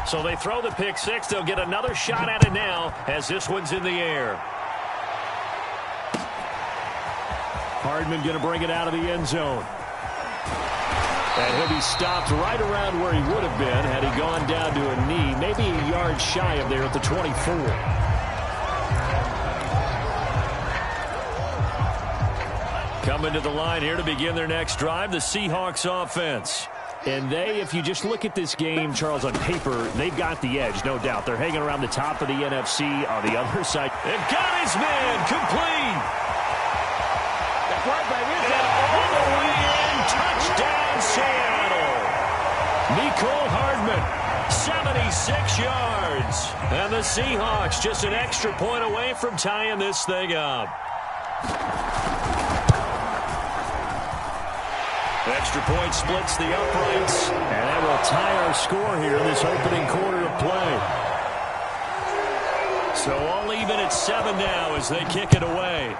So they throw the pick six. They'll get another shot at it now as this one's in the air. Hardman going to bring it out of the end zone. And he'll be stopped right around where he would have been had he gone down to a knee, maybe a yard shy of there at the 24. Coming to the line here to begin their next drive, the Seahawks offense. And they, if you just look at this game, Charles, on paper, they've got the edge, no doubt. They're hanging around the top of the NFC on the other side. And got his man complete. That's right, baby. And all the way in, touchdown Seattle. Mecole Hardman, 76 yards. And the Seahawks just an extra point away from tying this thing up. Extra point splits the uprights, and that will tie our score here in this opening quarter of play. So all even at 7 now as they kick it away.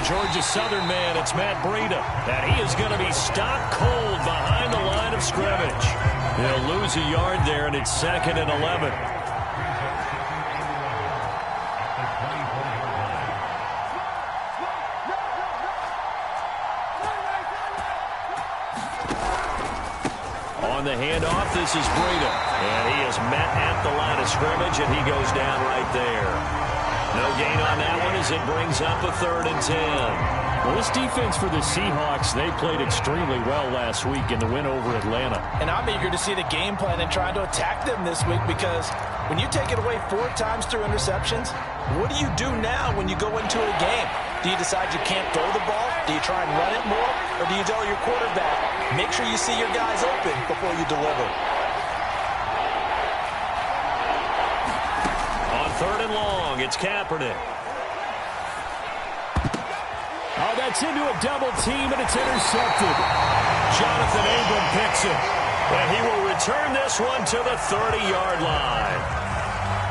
Georgia Southern man, it's Matt Breida, and he is going to be stopped cold behind the line of scrimmage. He'll lose a yard there, and it's 2nd and 11. On the handoff, this is Breida, and he is met at the line of scrimmage, and he goes down right there. No gain on that one as it brings up a 3rd and 10. Well, this defense for the Seahawks, they played extremely well last week in the win over Atlanta. And I'm eager to see the game plan and trying to attack them this week, because when you take it away 4 times through interceptions, what do you do now when you go into a game? Do you decide you can't throw the ball? Do you try and run it more? Or do you tell your quarterback, make sure you see your guys open before you deliver? 3rd and long, it's Kaepernick. Oh, that's into a double team, and it's intercepted. Jonathan Abram picks it, and he will return this one to the 30-yard line.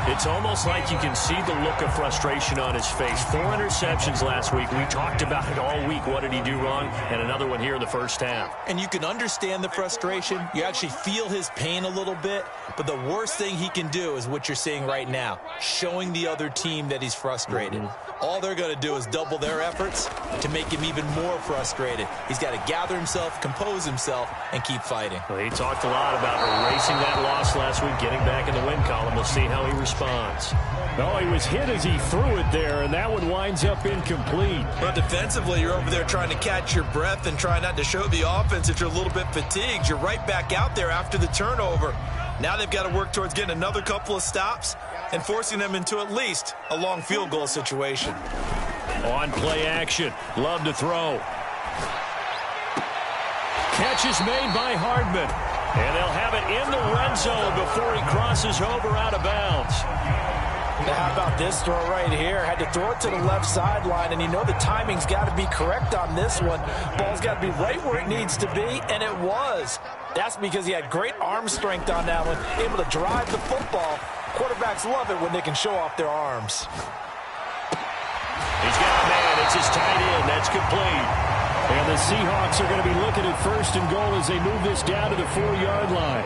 It's almost like you can see the look of frustration on his face. 4 interceptions last week. We talked about it all week. What did he do wrong? And another one here in the first half. And you can understand the frustration. You actually feel his pain a little bit. But the worst thing he can do is what you're seeing right now, showing the other team that he's frustrated. All they're going to do is double their efforts to make him even more frustrated. He's got to gather himself, compose himself, and keep fighting. Well, he talked a lot about erasing that loss last week, getting back in the win column. We'll see how he responds. Oh, he was hit as he threw it there, and that one winds up incomplete. But defensively, you're over there trying to catch your breath and try not to show the offense if you're a little bit fatigued. You're right back out there after the turnover. Now they've got to work towards getting another couple of stops and forcing them into at least a long field goal situation. On play action, Love to throw. Catch is made by Hardman. And they'll have it in the red zone before he crosses over out of bounds. Now, how about this throw right here? Had to throw it to the left sideline, and you know the timing's got to be correct on this one. Ball's got to be right where it needs to be, and it was. That's because he had great arm strength on that one, able to drive the football. Quarterbacks love it when they can show off their arms. He's got a man. It's his tight end. That's complete. And the Seahawks are going to be looking at 1st and goal as they move this down to the 4-yard line.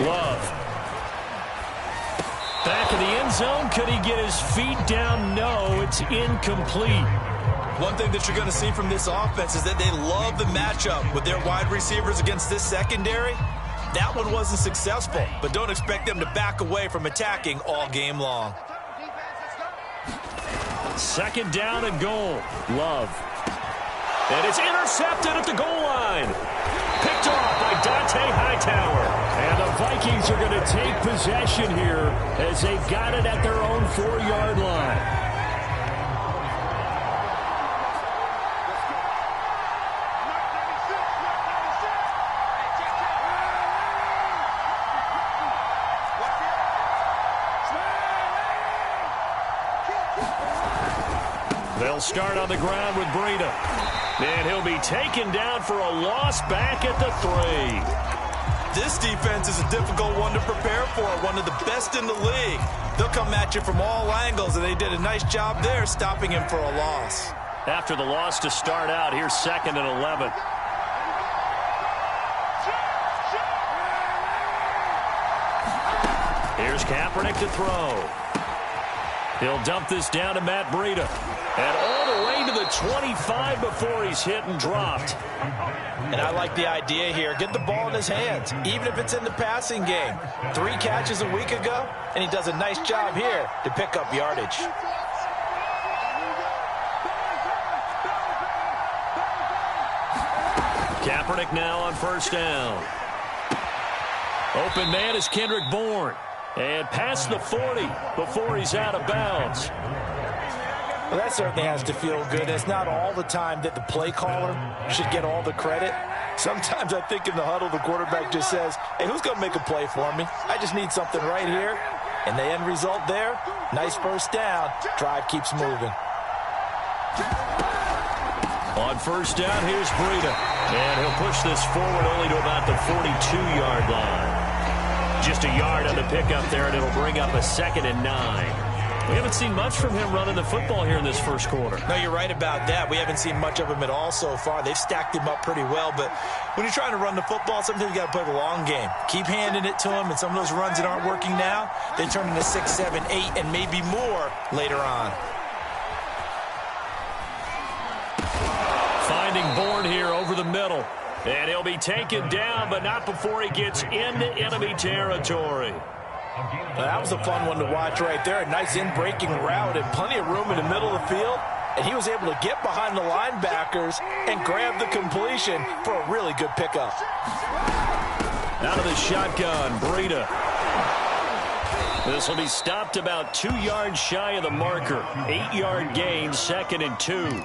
Love. Back in the end zone. Could he get his feet down? No, it's incomplete. One thing that you're going to see from this offense is that they love the matchup with their wide receivers against this secondary. That one wasn't successful, but don't expect them to back away from attacking all game long. Second down and goal. Love. And it's intercepted at the goal line. Picked off by Dante Hightower. And the Vikings are going to take possession here as they've got it at their own 4-yard line. They'll start on the ground with Breida. And he'll be taken down for a loss back at the 3. This defense is a difficult one to prepare for, one of the best in the league. They'll come at you from all angles, and they did a nice job there stopping him for a loss. After the loss to start out, here's 2nd and 11. Here's Kaepernick to throw. He'll dump this down to Matt Breida. And all the way to the 25 before he's hit and dropped. And I like the idea here. Get the ball in his hands, even if it's in the passing game. 3 catches a week ago, and he does a nice job here to pick up yardage. Kaepernick now on 1st down. Open man is Kendrick Bourne. And past the 40 before he's out of bounds. Well, that certainly has to feel good. It's not all the time that the play caller should get all the credit. Sometimes I think in the huddle, the quarterback just says, hey, who's going to make a play for me? I just need something right here. And the end result there, nice 1st down. Drive keeps moving. On 1st down, here's Breida. And he'll push this forward only to about the 42-yard line. Just a yard on the pickup there, and it'll bring up a 2nd and 9. We haven't seen much from him running the football here in this first quarter. No, you're right about that. We haven't seen much of him at all so far. They've stacked him up pretty well, but when you're trying to run the football, sometimes you got to play the long game. Keep handing it to him, and some of those runs that aren't working now, they turn into 6, 7, 8, and maybe more later on. Finding Bourne here over the middle. And he'll be taken down, but not before he gets into enemy territory. Well, that was a fun one to watch right there. A nice in-breaking route and plenty of room in the middle of the field. And he was able to get behind the linebackers and grab the completion for a really good pickup. Out of the shotgun, Breida. This will be stopped about 2 yards shy of the marker. 8-yard gain, 2nd and 2.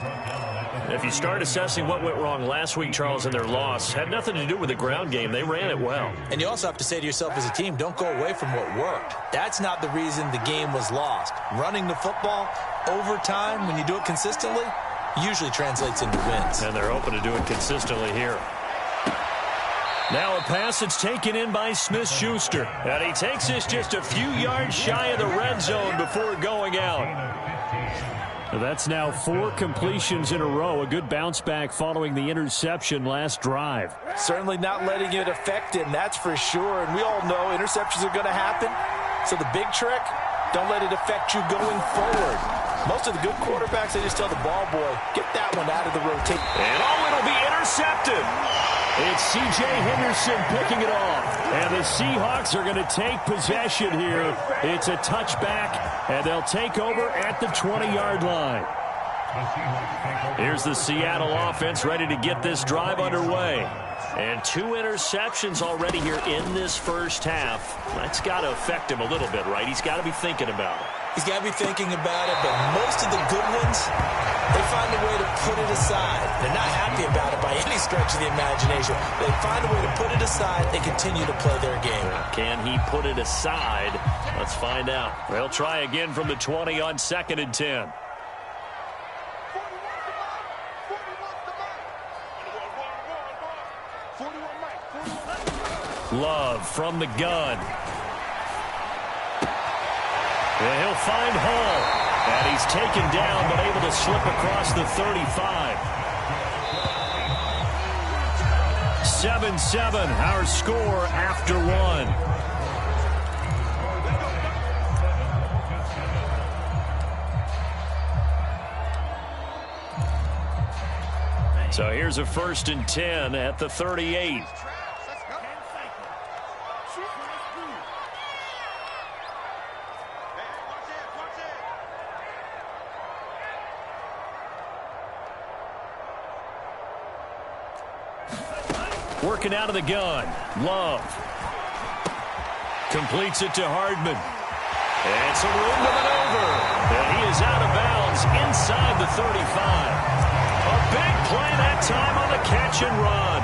If you start assessing what went wrong last week, Charles, in their loss, had nothing to do with the ground game. They ran it well. And you also have to say to yourself as a team, don't go away from what worked. That's not the reason the game was lost. Running the football over time, when you do it consistently, usually translates into wins. And they're hoping to do it consistently here. Now a pass that's taken in by Smith-Schuster. And he takes this just a few yards shy of the red zone before going out. That's now 4 completions in a row. A good bounce back following the interception last drive. Certainly not letting it affect him, that's for sure. And we all know interceptions are going to happen. So the big trick, don't let it affect you going forward. Most of the good quarterbacks, they just tell the ball boy, get that one out of the rotation. And it'll be intercepted. It's C.J. Henderson picking it off. And the Seahawks are going to take possession here. It's a touchback, and they'll take over at the 20-yard line. Here's the Seattle offense ready to get this drive underway. And 2 interceptions already here in this first half. That's got to affect him a little bit, right? He's got to be thinking about it. He's got to be thinking about it, but most of the good ones, they find a way to put it aside. They're not happy about it by any stretch of the imagination. They find a way to put it aside and continue to play their game. Can he put it aside? Let's find out. They'll try again from the 20 on 2nd and 10. Love from the gun. And he'll find Hall. And he's taken down, but able to slip across the 35. 7-7, our score after 1. So here's a 1st and 10 at the 38. Working out of the gun. Love. Completes it to Hardman. And some room to maneuver. And he is out of bounds inside the 35. A big play that time on the catch and run.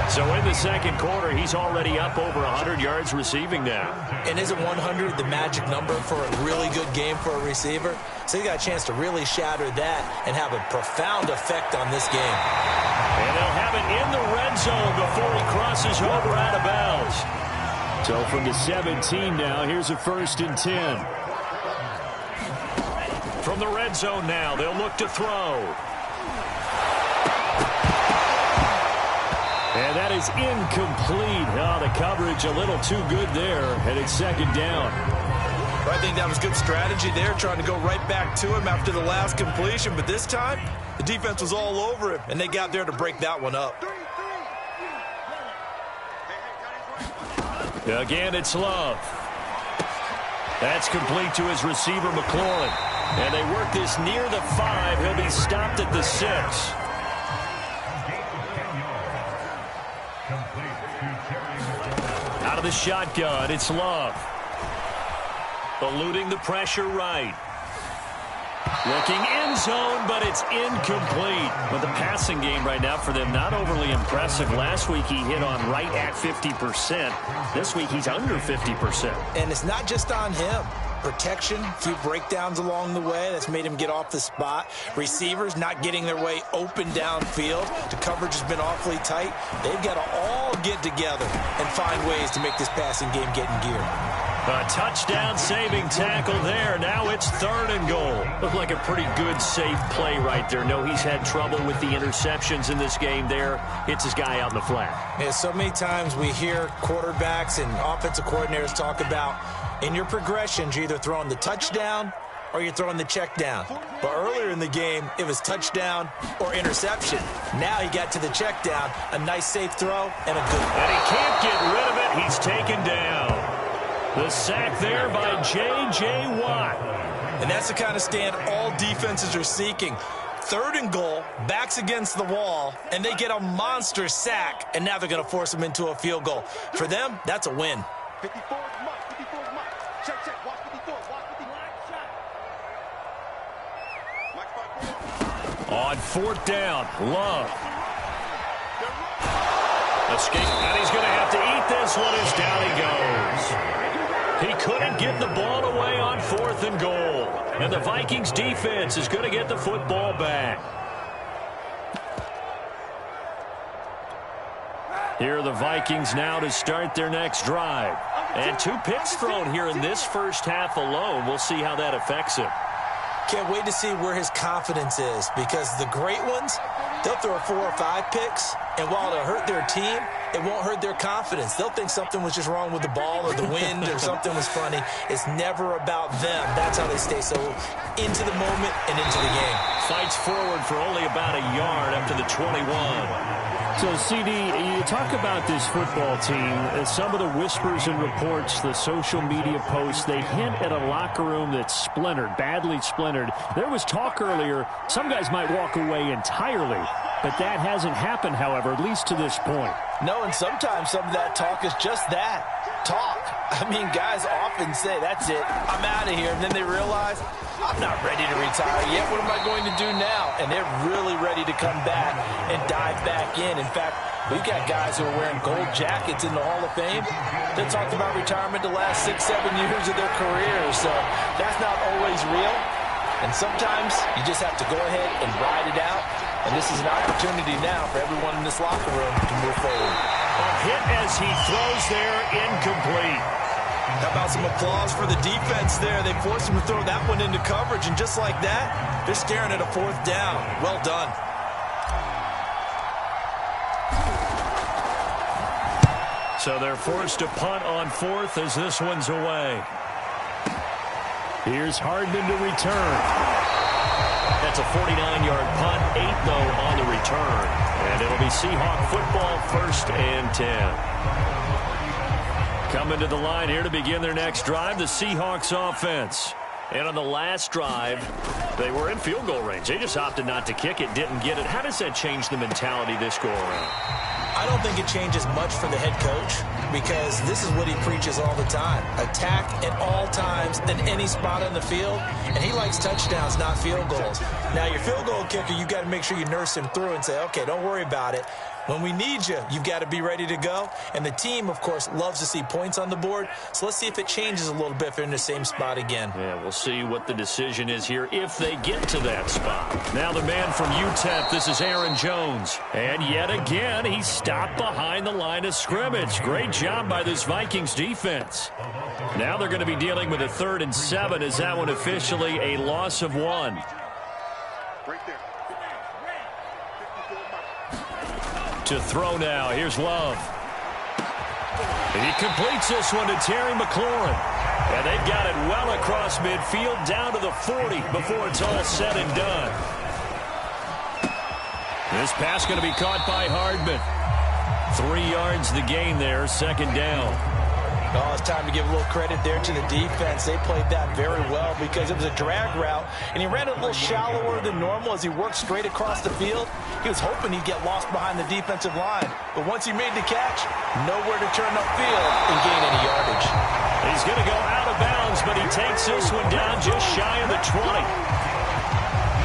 So in the second quarter, he's already up over 100 yards receiving now. And isn't 100 the magic number for a really good game for a receiver? So he got a chance to really shatter that and have a profound effect on this game. And they'll have it in the red zone before he crosses over out of bounds. So from the 17 now, here's a 1st and 10. From the red zone now, they'll look to throw. And that is incomplete. Oh, the coverage a little too good there, and it's 2nd down. I think that was good strategy there, trying to go right back to him after the last completion. But this time, the defense was all over him, and they got there to break that one up. Again, it's Love. That's complete to his receiver, McLaurin. And they work this near the 5. He'll be stopped at the 6. Out of the shotgun, it's Love. Eluding the pressure right. Looking end zone, but it's incomplete. But the passing game right now for them, not overly impressive. Last week he hit on right at 50%. This week he's under 50%. And it's not just on him. Protection, a few breakdowns along the way. That's made him get off the spot. Receivers not getting their way open downfield. The coverage has been awfully tight. They've got to all get together and find ways to make this passing game get in gear. A touchdown-saving tackle there. Now it's 3rd and goal. Looked like a pretty good, safe play right there. No, he's had trouble with the interceptions in this game there. Hits his guy out in the flat. Yeah, so many times we hear quarterbacks and offensive coordinators talk about in your progressions, you're either throwing the touchdown or you're throwing the check down. But earlier in the game, it was touchdown or interception. Now he got to the check down, a nice safe throw, and a good one. And he can't get rid of it. He's taken down. The sack there by J.J. Watt. And that's the kind of stand all defenses are seeking. 3rd and goal, backs against the wall, and they get a monster sack, and now they're going to force them into a field goal. For them, that's a win. 54 is Mike. 54 is Mike. Check, check. Watch 54. Watch 54. On 4th down, Love. Escape, and he's going to have to eat this one as down he goes. He couldn't get the ball away on 4th and goal. And the Vikings defense is going to get the football back. Here are the Vikings now to start their next drive. And 2 picks thrown here in this first half alone. We'll see how that affects him. Can't wait to see where his confidence is, because the great ones, they'll throw 4 or 5 picks, and while it'll hurt their team, it won't hurt their confidence. They'll think something was just wrong with the ball or the wind or something was funny. It's never about them. That's how they stay so into the moment and into the game. Fights forward for only about a yard up to the 21. So, CD, you talk about this football team, some of the whispers and reports, the social media posts, they hint at a locker room that's splintered, badly splintered. There was talk earlier, some guys might walk away entirely, but that hasn't happened, however, at least to this point. No, and sometimes some of that talk is just that, talk. I mean, guys often say, that's it, I'm out of here, and then they realize, I'm not ready to retire yet. What am I going to do now? And they're really ready to come back and dive back in. In fact, we've got guys who are wearing gold jackets in the Hall of Fame that talked about retirement the last 6-7 years of their careers. So that's not always real. And sometimes you just have to go ahead and ride it out. And this is an opportunity now for everyone in this locker room to move forward. A hit as he throws there, incomplete. How about some applause for the defense there? They forced him to throw that one into coverage, and just like that, they're staring at a 4th down. Well done. So they're forced to punt on 4th as this one's away. Here's Hardman to return. That's a 49-yard punt, 8 though on the return. And it'll be Seahawk football, 1st and 10. Coming to the line here to begin their next drive, the Seahawks offense. And on the last drive, they were in field goal range. They just opted not to kick it, didn't get it. How does that change the mentality this go around? I don't think it changes much for the head coach because this is what he preaches all the time. Attack at all times in any spot on the field, and he likes touchdowns, not field goals. Now, your field goal kicker, you've got to make sure you nurse him through and say, okay, don't worry about it. When we need you, you've got to be ready to go. And the team, of course, loves to see points on the board. So let's see if it changes a little bit if they're in the same spot again. Yeah, we'll see what the decision is here if they get to that spot. Now the man from UTEP, this is Aaron Jones. And yet again, he's stopped behind the line of scrimmage. Great job by this Vikings defense. Now they're going to be dealing with a 3rd and 7. Is that one officially a loss of 1? Right there. To throw now. Here's Love. And he completes this one to Terry McLaurin. And they've got it well across midfield down to the 40 before it's all said and done. This pass going to be caught by Hardman. 3 yards the gain there, 2nd down. Oh, it's time to give a little credit there to the defense. They played that very well because it was a drag route, and he ran it a little shallower than normal as he worked straight across the field. He was hoping he'd get lost behind the defensive line, but once he made the catch, nowhere to turn upfield and gain any yardage. He's going to go out of bounds, but he takes this one down just shy of the 20.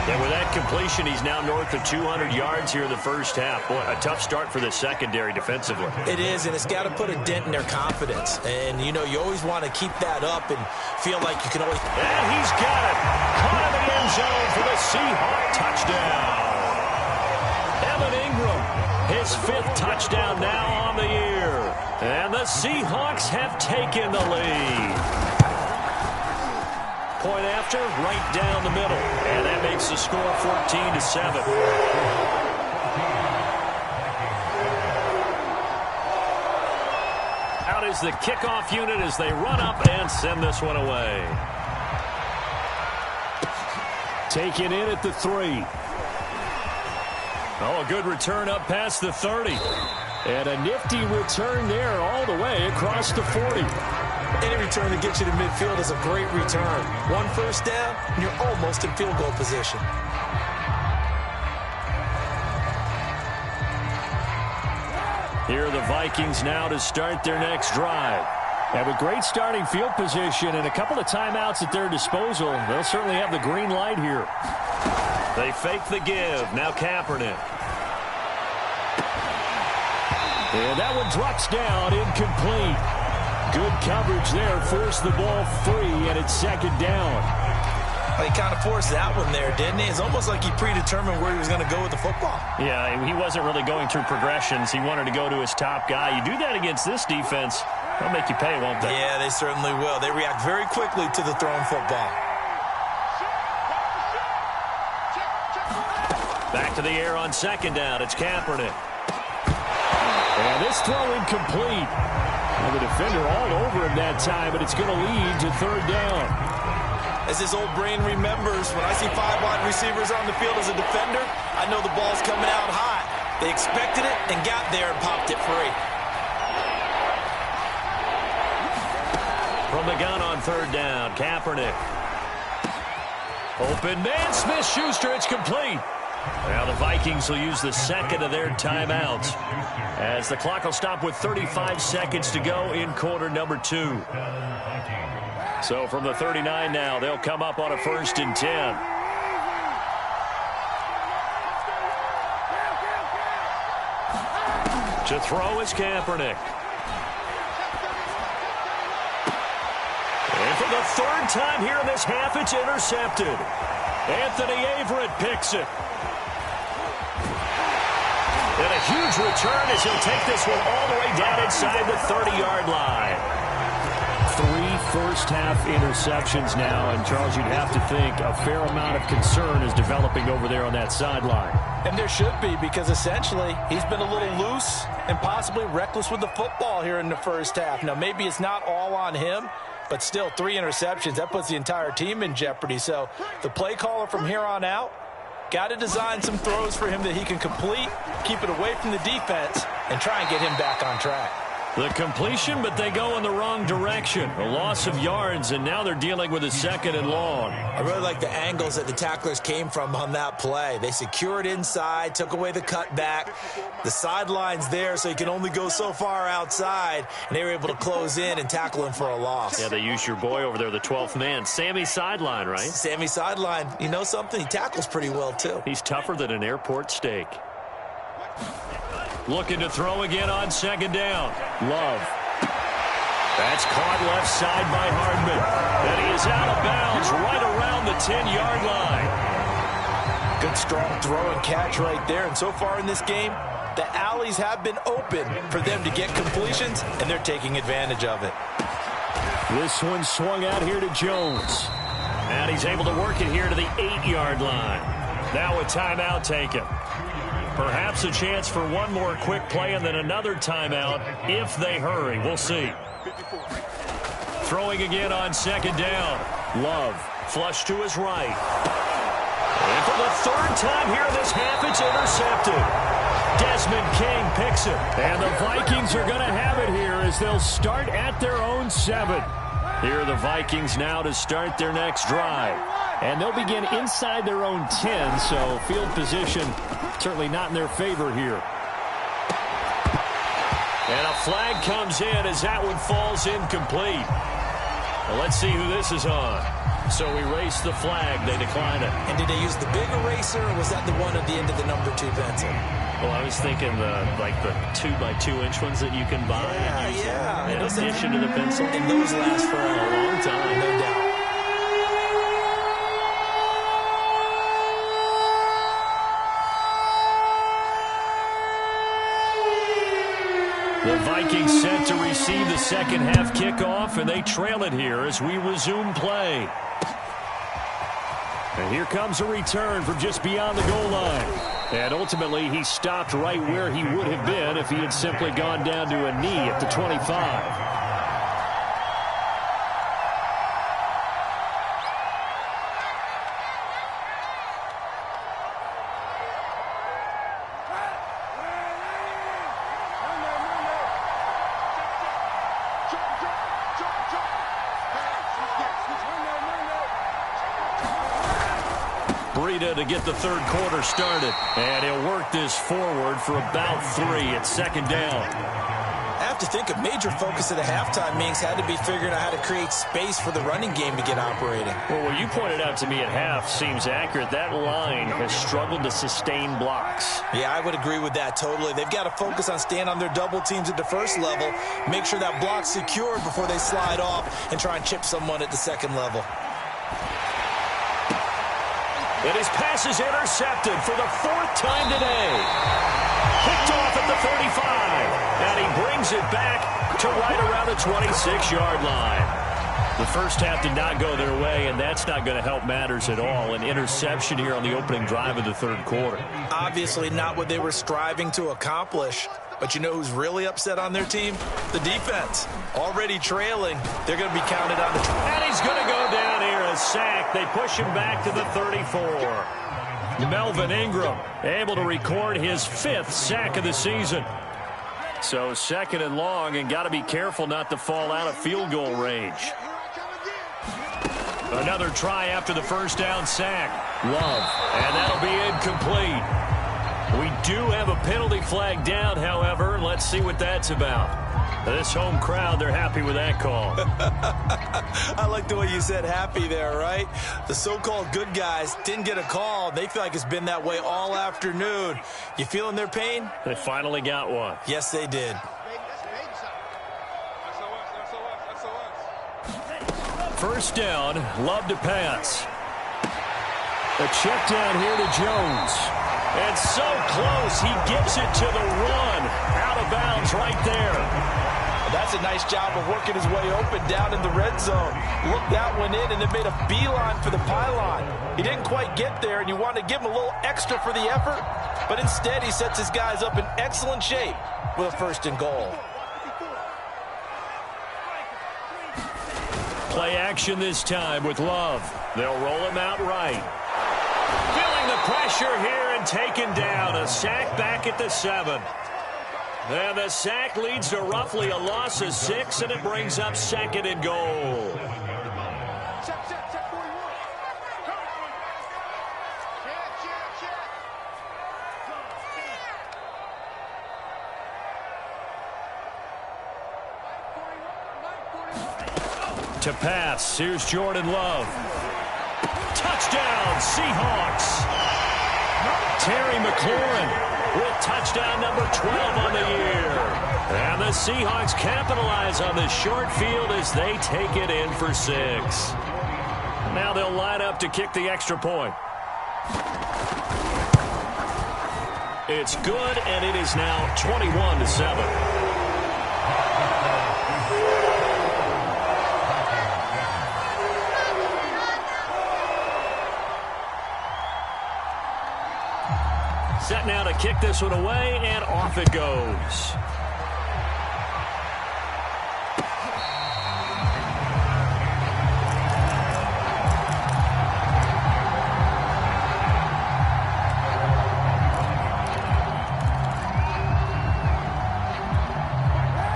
And with that completion, he's now north of 200 yards here in the first half. Boy, a tough start for the secondary defensively. It is, and it's got to put a dent in their confidence. And, you know, you always want to keep that up and feel like you can always... And he's got it. Caught in the end zone for the Seahawk touchdown. Evan Ingram, his 5th touchdown now on the year. And the Seahawks have taken the lead. Point after, right down the middle. And that makes the score 14-7. Out is the kickoff unit as they run up and send this one away. Taken in at the 3. Oh, a good return up past the 30. And a nifty return there all the way across the 40. Any return that gets you to midfield is a great return. 1 first down, and you're almost in field goal position. Here are the Vikings now to start their next drive. Have a great starting field position and a couple of timeouts at their disposal. They'll certainly have the green light here. They fake the give. Now Kaepernick. And that one drops down, incomplete. Good coverage there, forced the ball free, and it's 2nd down. Well, he kind of forced that one there, didn't he? It's almost like he predetermined where he was going to go with the football. Yeah, he wasn't really going through progressions. He wanted to go to his top guy. You do that against this defense, they'll make you pay, won't they? Yeah, they certainly will. They react very quickly to the thrown football. Back to the air on 2nd down. It's Kaepernick. And this throw incomplete. And the defender all over him that time, but it's going to lead to 3rd down. As his old brain remembers, when I see 5 wide receivers on the field as a defender, I know the ball's coming out hot. They expected it and got there and popped it free. From the gun on 3rd down, Kaepernick. Open man, Smith-Schuster, it's complete. Now the Vikings will use the 2nd of their timeouts as the clock will stop with 35 seconds to go in quarter number 2. So from the 39 now, they'll come up on a 1st and 10. To throw is Kaepernick. And for the 3rd time here in this half, it's intercepted. Anthony Averett picks it. And a huge return as he'll take this one all the way down inside the 30-yard line. 3 first-half interceptions now, and Charles, you'd have to think a fair amount of concern is developing over there on that sideline. And there should be, because essentially he's been a little loose and possibly reckless with the football here in the first half. Now, maybe it's not all on him, but still 3 interceptions. That puts the entire team in jeopardy. So the play caller from here on out got to design some throws for him that he can complete, keep it away from the defense, and try and get him back on track. The completion, but they go in the wrong direction. A loss of yards, and now they're dealing with a 2nd and long. I really like the angles that the tacklers came from on that play. They secured inside, took away the cutback. The sideline's there, so you can only go so far outside, and they were able to close in and tackle him for a loss. Yeah, they used your boy over there, the 12th man. Sammy Sideline, right? Sammy Sideline. You know something? He tackles pretty well, too. He's tougher than an airport steak. Looking to throw again on 2nd down. Love. That's caught left side by Hardman. And he is out of bounds right around the 10-yard line. Good strong throw and catch right there. And so far in this game, the alleys have been open for them to get completions, and they're taking advantage of it. This one swung out here to Jones. And he's able to work it here to the 8-yard line. Now a timeout taken. Perhaps a chance for one more quick play and then another timeout if they hurry. We'll see. Throwing again on 2nd down. Love. Flush to his right. And for the 3rd time here this half, it's intercepted. Desmond King picks it. And the Vikings are going to have it here as they'll start at their own 7. Here are the Vikings now to start their next drive. And they'll begin inside their own 10, so field position certainly not in their favor here. And a flag comes in as that one falls incomplete. Well, let's see who this is on. So erase the flag. They decline it. And did they use the big eraser, or was that the one at the end of the number 2 pencil? Well, I was thinking the 2x2-inch ones that you can buy. Yeah. In addition to the pencil. And those last for a long time, no doubt. The Vikings set to receive the second half kickoff, and they trail it here as we resume play. And here comes a return from just beyond the goal line. And ultimately, he stopped right where he would have been if he had simply gone down to a knee at the 25. To get the 3rd quarter started. And he'll work this forward for about 3 at 2nd down. I have to think a major focus of the halftime meetings had to be figuring out how to create space for the running game to get operating. Well, what you pointed out to me at half seems accurate. That line has struggled to sustain blocks. Yeah, I would agree with that totally. They've got to focus on staying on their double teams at the first level, make sure that block's secured before they slide off and try and chip someone at the 2nd level. And his pass is intercepted for the 4th time today. Picked off at the 35. And he brings it back to right around the 26-yard line. The first half did not go their way, and that's not going to help matters at all. An interception here on the opening drive of the 3rd quarter. Obviously not what they were striving to accomplish. But you know who's really upset on their team? The defense. Already trailing. They're going to be counted on. And he's going to go down here, a sack. They push him back to the 34. Melvin Ingram able to record his 5th sack of the season. So 2nd and long, and got to be careful not to fall out of field goal range. Another try after the 1st down sack. Love. And that'll be incomplete. We do have a penalty flag down, however. Let's see what that's about. This home crowd, they're happy with that call. I like the way you said happy there, right? The so-called good guys didn't get a call. They feel like it's been that way all afternoon. You feeling their pain? They finally got one. Yes, they did. First down, Love to pass. A check down here to Jones. And so close, he gets it to the run. Out of bounds right there. That's a nice job of working his way open down in the red zone. Looked that one in and then made a beeline for the pylon. He didn't quite get there, and you want to give him a little extra for the effort, but instead he sets his guys up in excellent shape with a 1st and goal. Play action this time with Love. They'll roll him out right. Feeling the pressure here and taken down. A sack back at the 7. And the sack leads to roughly a loss of 6, and it brings up 2nd and goal. Check 41. To pass, here's Jordan Love. Touchdown, Seahawks. Terry McLaurin with touchdown number 12 on the year. And the Seahawks capitalize on this short field as they take it in for 6. Now they'll line up to kick the extra point. It's good, and it is now 21-7. Set now to kick this one away, and off it goes.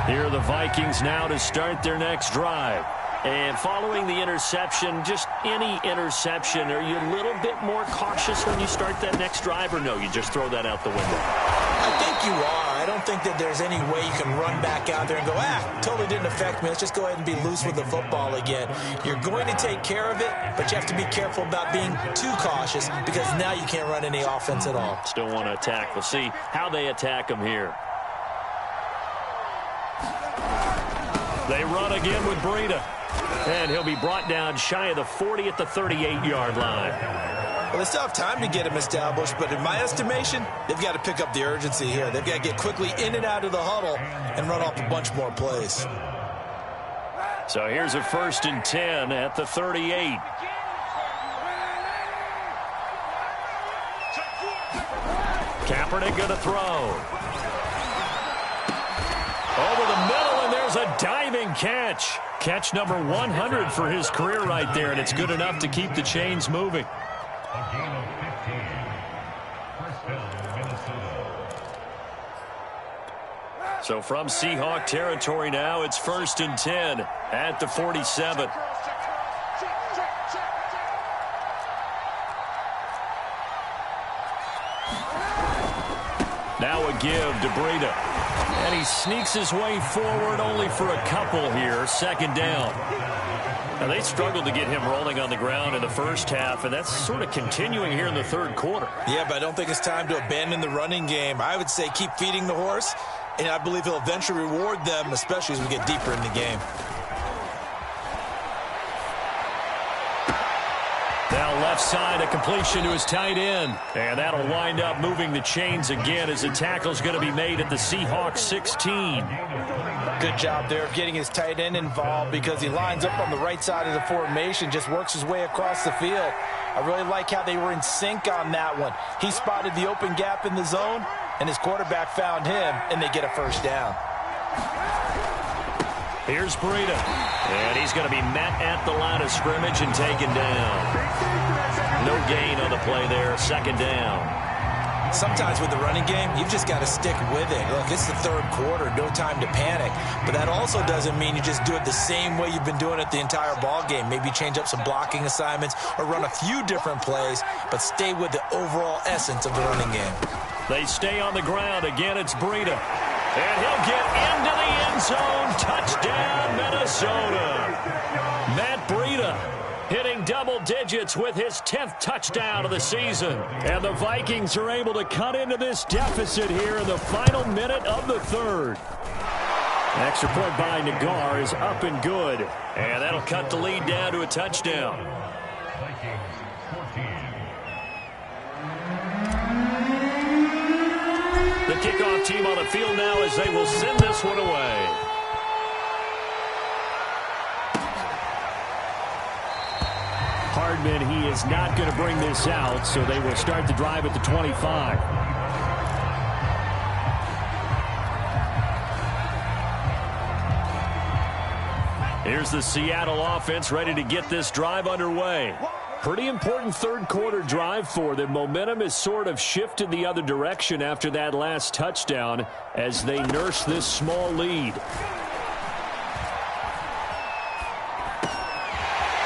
Here are the Vikings now to start their next drive. And following the interception, just any interception, are you a little bit more cautious when you start that next drive, or no, you just throw that out the window? I think you are. I don't think that there's any way you can run back out there and go, totally didn't affect me. Let's just go ahead and be loose with the football again. You're going to take care of it, but you have to be careful about being too cautious because now you can't run any offense at all. Still want to attack. We'll see how they attack them here. They run again with Breida. And he'll be brought down shy of the 40 at the 38-yard line. Well, they still have time to get him established, but in my estimation, they've got to pick up the urgency here. They've got to get quickly in and out of the huddle and run off a bunch more plays. So here's a 1st and 10 at the 38. Kaepernick going to throw. Over the middle, and there's a diving catch. Catch number 100 for his career right there, and it's good enough to keep the chains moving. So from Seahawk territory now, it's 1st and 10 at the 47. Now a give to Breida. And he sneaks his way forward only for a couple here. 2nd down. Now they struggled to get him rolling on the ground in the first half, and that's sort of continuing here in the 3rd quarter. Yeah, but I don't think it's time to abandon the running game. I would say keep feeding the horse, and I believe he'll eventually reward them, especially as we get deeper in the game. Now left side, a completion to his tight end. And that'll wind up moving the chains again as the tackle's going to be made at the Seahawks 16. Good job there of getting his tight end involved because he lines up on the right side of the formation, just works his way across the field. I really like how they were in sync on that one. He spotted the open gap in the zone, and his quarterback found him, and they get a 1st down. Here's Breida. And he's going to be met at the line of scrimmage and taken down. No gain on the play there. 2nd down. Sometimes with the running game, you've just got to stick with it. Look, it's the 3rd quarter, no time to panic. But that also doesn't mean you just do it the same way you've been doing it the entire ball game. Maybe change up some blocking assignments or run a few different plays, but stay with the overall essence of the running game. They stay on the ground. Again, it's Breida. And he'll get into the end zone. Touchdown, Minnesota. Matt Breida hitting double digits with his 10th touchdown of the season. And the Vikings are able to cut into this deficit here in the final minute of the 3rd. An extra point by Nagar is up and good. And that'll cut the lead down to a touchdown. The kickoff team on the field now as they will send this one away. Hardman, he is not going to bring this out, so they will start the drive at the 25. Here's the Seattle offense ready to get this drive underway. Pretty important third quarter drive for them. Momentum has sort of shifted the other direction after that last touchdown as they nurse this small lead.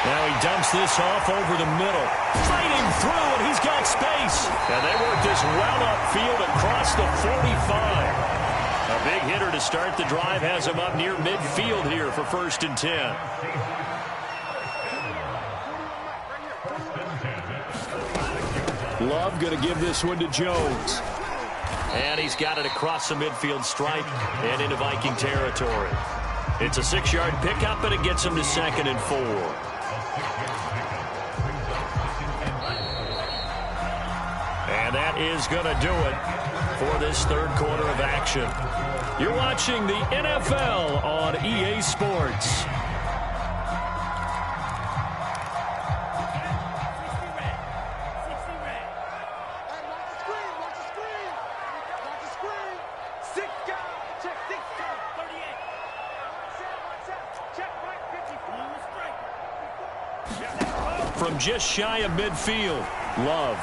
Now he dumps this off over the middle. Fighting through, and he's got space. And they work this well upfield across the 45. A big hitter to start the drive has him up near midfield here for 1st and 10. Love going to give this one to Jones. And he's got it across the midfield stripe and into Viking territory. It's a 6-yard pickup, and it gets him to 2nd and 4. And that is going to do it for this third quarter of action. You're watching the NFL on EA Sports. From just shy of midfield, Love.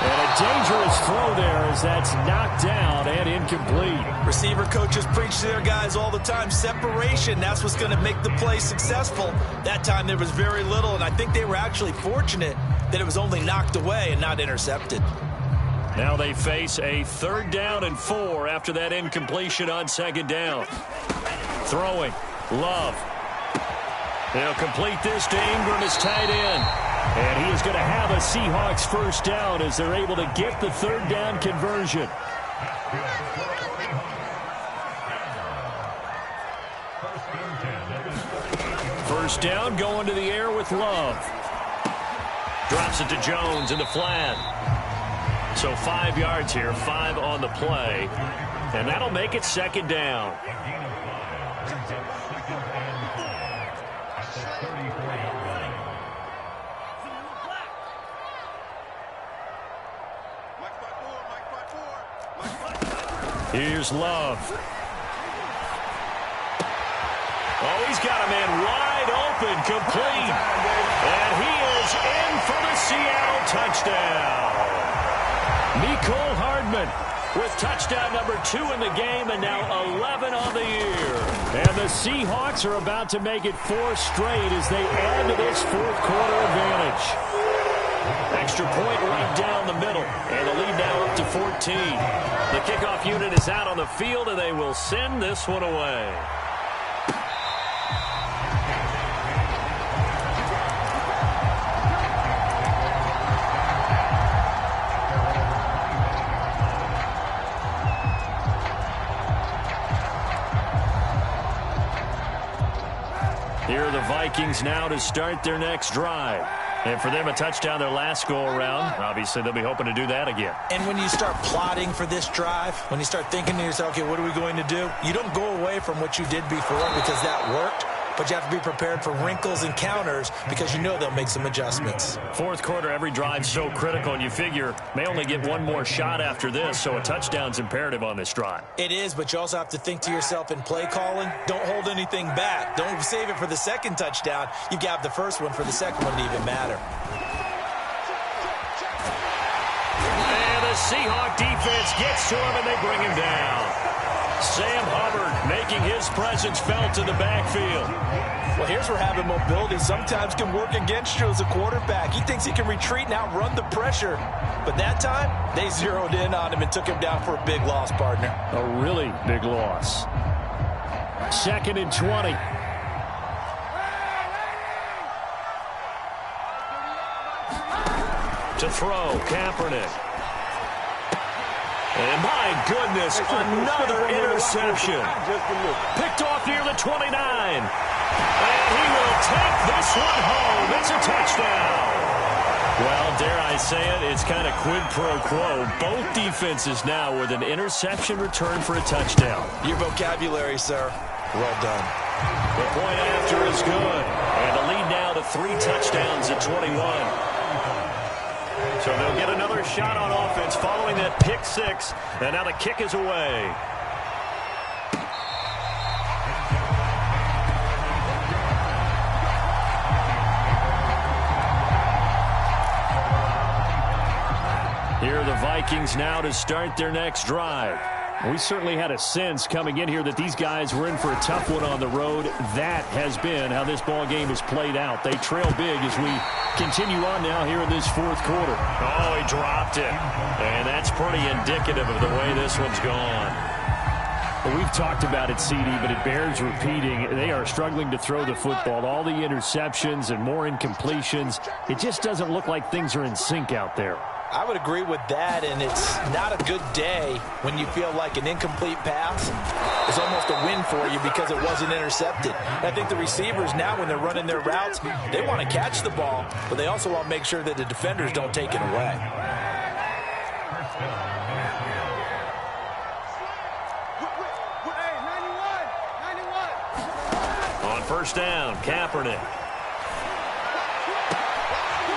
And a dangerous throw there as that's knocked down and incomplete. Receiver coaches preach to their guys all the time. Separation, that's what's going to make the play successful. That time there was very little, and I think they were actually fortunate that it was only knocked away and not intercepted. Now they face a 3rd down and 4 after that incompletion on 2nd down. Throwing, Love. They'll complete this to Ingram as tight end. And he is going to have a Seahawks 1st down as they're able to get the 3rd down conversion. First down going to the air with Love. Drops it to Jones in the flat. So 5 yards here, 5 on the play. And that'll make it 2nd down. Here's Love. Oh, he's got a man wide open, complete. And he is in for the Seattle touchdown. Mecole Hardman with touchdown number 2 in the game and now 11 on the year. And the Seahawks are about to make it 4 straight as they add to this fourth quarter advantage. Extra point right down the middle. And the lead now up to 14. The kickoff unit is out on the field, and they will send this one away. Here are the Vikings now to start their next drive. And for them, a touchdown their last go-around. Obviously, they'll be hoping to do that again. And when you start plotting for this drive, when you start thinking to yourself, okay, what are we going to do? You don't go away from what you did before because that worked. But you have to be prepared for wrinkles and counters because you know they'll make some adjustments. Fourth quarter, every drive's so critical, and you figure may only get one more shot after this, so a touchdown's imperative on this drive. It is, but you also have to think to yourself in play calling, don't hold anything back. Don't save it for the second touchdown. You got the first one for the second one to even matter. And the Seahawk defense gets to him, and they bring him down. Sam Hubbard making his presence felt in the backfield. Well, here's where having mobility sometimes can work against you as a quarterback. He thinks he can retreat and outrun the pressure. But that time, they zeroed in on him and took him down for a big loss, partner. A really big loss. 2nd and 20. To throw, Kaepernick. And my goodness, another interception. Picked off near the 29. And he will take this one home. It's a touchdown. Well, dare I say it, it's kind of quid pro quo. Both defenses now with an interception return for a touchdown. Your vocabulary, sir. Well done. The point after is good. And the lead now to 3 touchdowns at 21. So they'll get another shot on offense following that pick 6. And now the kick is away. Vikings now to start their next drive. We certainly had a sense coming in here that these guys were in for a tough one on the road. That has been how this ball game has played out. They trail big as we continue on now here in this fourth quarter. Oh, he dropped it. And that's pretty indicative of the way this one's gone. Well, we've talked about it, CD, but it bears repeating. They are struggling to throw the football. All the interceptions and more incompletions. It just doesn't look like things are in sync out there. I would agree with that, and it's not a good day when you feel like an incomplete pass is almost a win for you because it wasn't intercepted. And I think the receivers now, when they're running their routes, they want to catch the ball, but they also want to make sure that the defenders don't take it away. On first down, Kaepernick.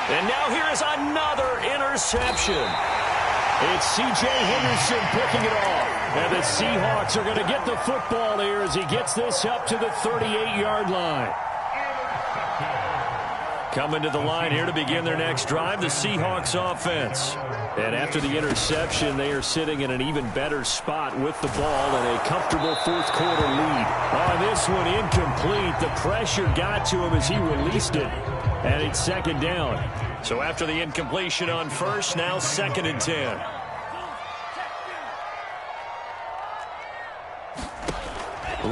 And now here is another interception. It's C.J. Henderson picking it off. And the Seahawks are going to get the football here as he gets this up to the 38-yard line. Coming to the line here to begin their next drive, the Seahawks offense. And after the interception, they are sitting in an even better spot with the ball and a comfortable fourth quarter lead. On this one, incomplete. The pressure got to him as he released it. And it's second down. So after the incompletion on first, now 2nd and 10.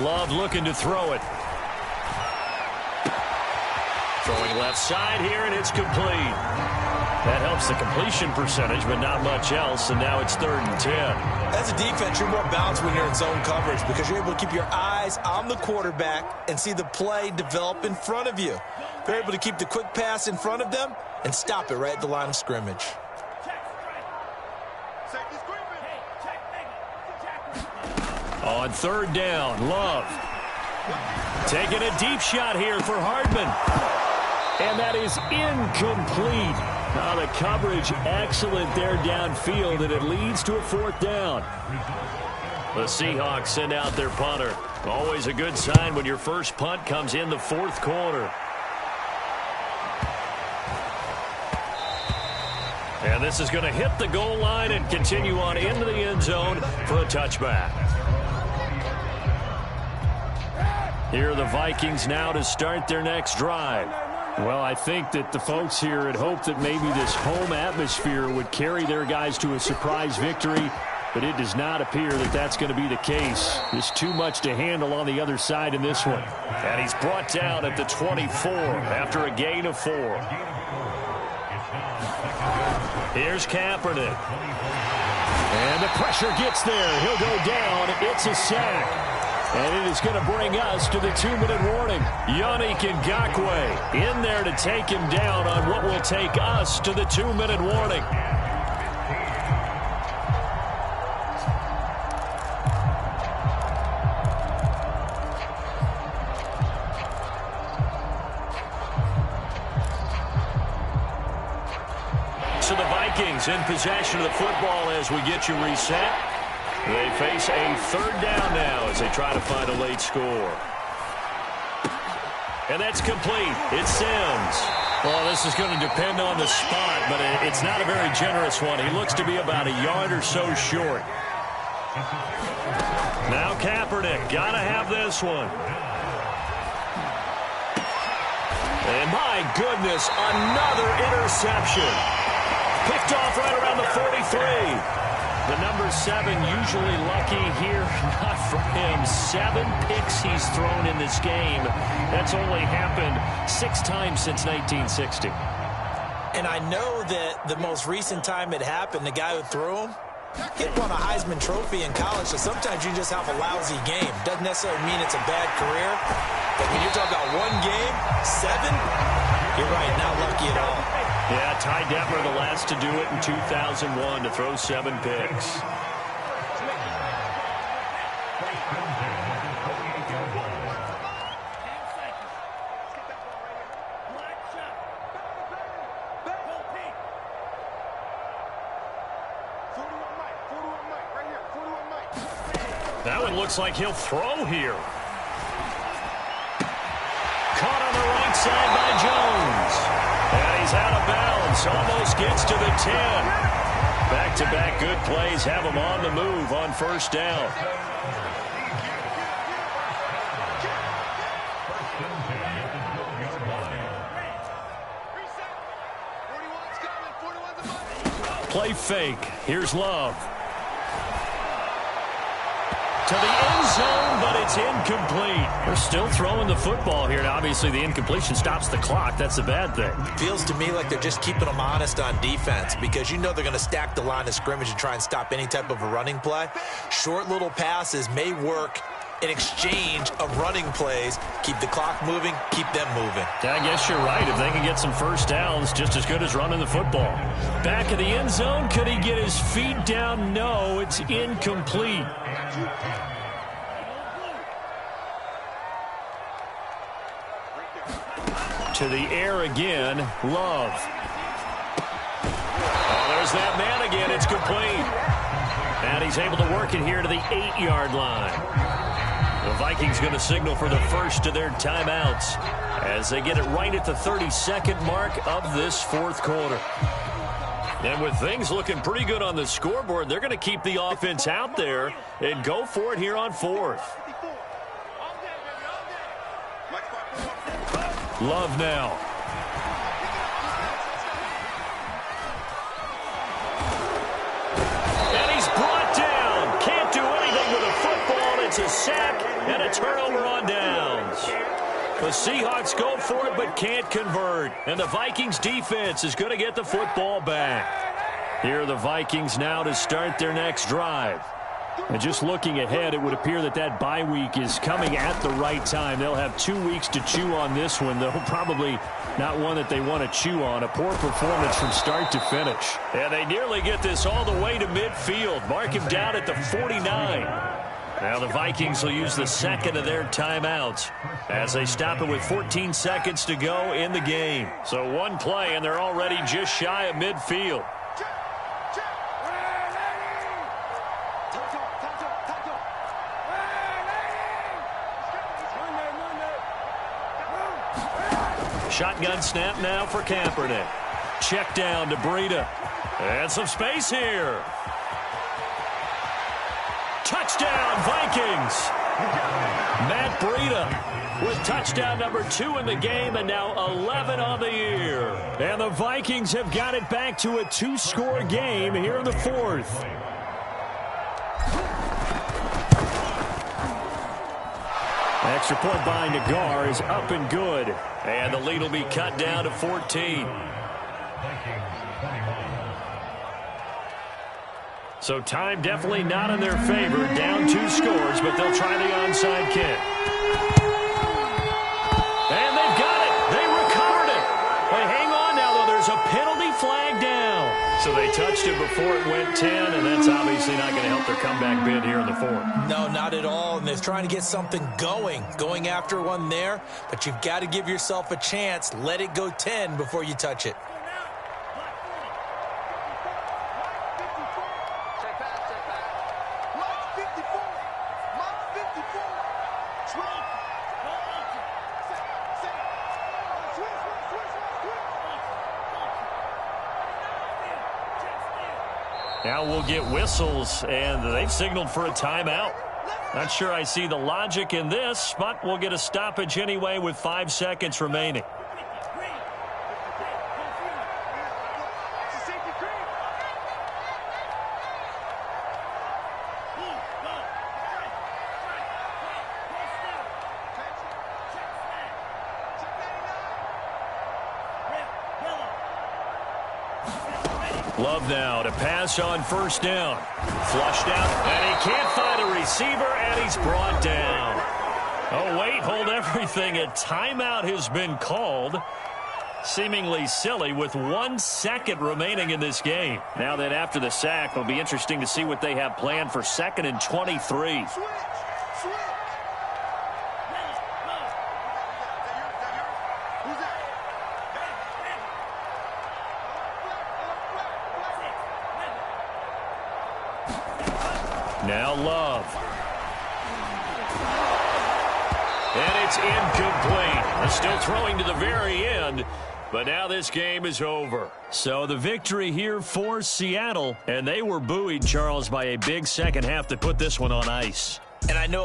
Love looking to throw it. Throwing left side here, and it's complete. That helps the completion percentage, but not much else, and now it's 3rd and 10. As a defense, you're more balanced when you're in zone coverage because you're able to keep your eyes on the quarterback and see the play develop in front of you. They're able to keep the quick pass in front of them and stop it right at the line of scrimmage. On 3rd down, Love. Taking a deep shot here for Hardman. And that is incomplete. Now the coverage excellent there downfield, and it leads to a 4th down. The Seahawks send out their punter. Always a good sign when your first punt comes in the 4th quarter. And this is going to hit the goal line and continue on into the end zone for a touchback. Here are the Vikings now to start their next drive. Well, I think that the folks here had hoped that maybe this home atmosphere would carry their guys to a surprise victory, but it does not appear that that's going to be the case. There's too much to handle on the other side in this one. And he's brought down at the 24 after a gain of 4. Here's Kaepernick. And the pressure gets there. He'll go down. It's a sack. And it is going to bring us to the 2-minute warning. Yannick Ngakoue in there to take him down on what will take us to the 2-minute warning. So the Vikings in possession of the football as we get you reset. They face a 3rd down now as they try to find a late score. And that's complete. It's Sims. Well, this is going to depend on the spot, but it's not a very generous one. He looks to be about a yard or so short. Now Kaepernick, got to have this one. And my goodness, another interception. Picked off right around the 43. The number 7 usually lucky here. Not for him. 7 picks he's thrown in this game. That's only happened 6 times since 1960. And I know that the most recent time it happened, the guy who threw him, he won a Heisman Trophy in college, so sometimes you just have a lousy game. Doesn't necessarily mean it's a bad career. But when you're talking about one game, 7, you're right, not lucky at all. Yeah, Ty Detmer, the last to do it in 2001, to throw 7 picks. That one looks like he'll throw here. Caught on the right side by Jones. And he's out of bounds. Almost gets to the 10. Back-to-back good plays have them on the move on first down. Play fake. Here's Love. To the end zone, but it's incomplete. They're still throwing the football here. Now, obviously, the incompletion stops the clock. That's a bad thing. Feels to me like they're just keeping them honest on defense because you know they're going to stack the line of scrimmage and try and stop any type of a running play. Short little passes may work in exchange of running plays. Keep the clock moving, keep them moving. I guess you're right. If they can get some first downs, just as good as running the football. Back of the end zone, could he get his feet down? No, it's incomplete. To the air again, Love. Oh, there's that man again. It's complete. And he's able to work it here to the 8-yard line. The Vikings going to signal for the first of their timeouts as they get it right at the 32nd mark of this fourth quarter. And with things looking pretty good on the scoreboard, they're going to keep the offense out there and go for it here on fourth. Love now. And he's brought down. Can't do anything with a football. It's a sack and a turnover on downs. The Seahawks go for it but can't convert. And the Vikings defense is going to get the football back. Here are the Vikings now to start their next drive. And just looking ahead, it would appear that that bye week is coming at the right time. They'll have 2 weeks to chew on this one, though probably not one that they want to chew on. A poor performance from start to finish. And they nearly get this all the way to midfield. Mark him down at the 49. Now the Vikings will use the second of their timeouts as they stop it with 14 seconds to go in the game. So one play, and they're already just shy of midfield. Shotgun snap now for Kaepernick. Check down to Breida. And some space here. Touchdown, Vikings. Matt Breida with touchdown number 2 in the game and now 11 on the year. And the Vikings have got it back to a 2-score game here in the fourth. Extra point by Nagar is up and good. And the lead will be cut down to 14. So time definitely not in their favor. Down 2 scores, but they'll try the onside kick. And they've got it. They recovered it. But hang on now, though. There's a penalty flag down. So they touched it before it went 10, and that's obviously not going to help their comeback bid here in the fourth. No, not at all. And they're trying to get something going after one there. But you've got to give yourself a chance. Let it go 10 before you touch it. Now we'll get whistles, and they've signaled for a timeout. Not sure I see the logic in this, but we'll get a stoppage anyway with 5 seconds remaining. Love now to pass on first down. Flushed out, and he can't find a receiver, and he's brought down. Oh, wait, hold everything. A timeout has been called. Seemingly silly with 1 second remaining in this game. Now that after the sack, it'll be interesting to see what they have planned for 2nd and 23. Now Love. And it's incomplete. They're still throwing to the very end. But now this game is over. So the victory here for Seattle, and they were buoyed, Charles, by a big second half to put this one on ice. And I know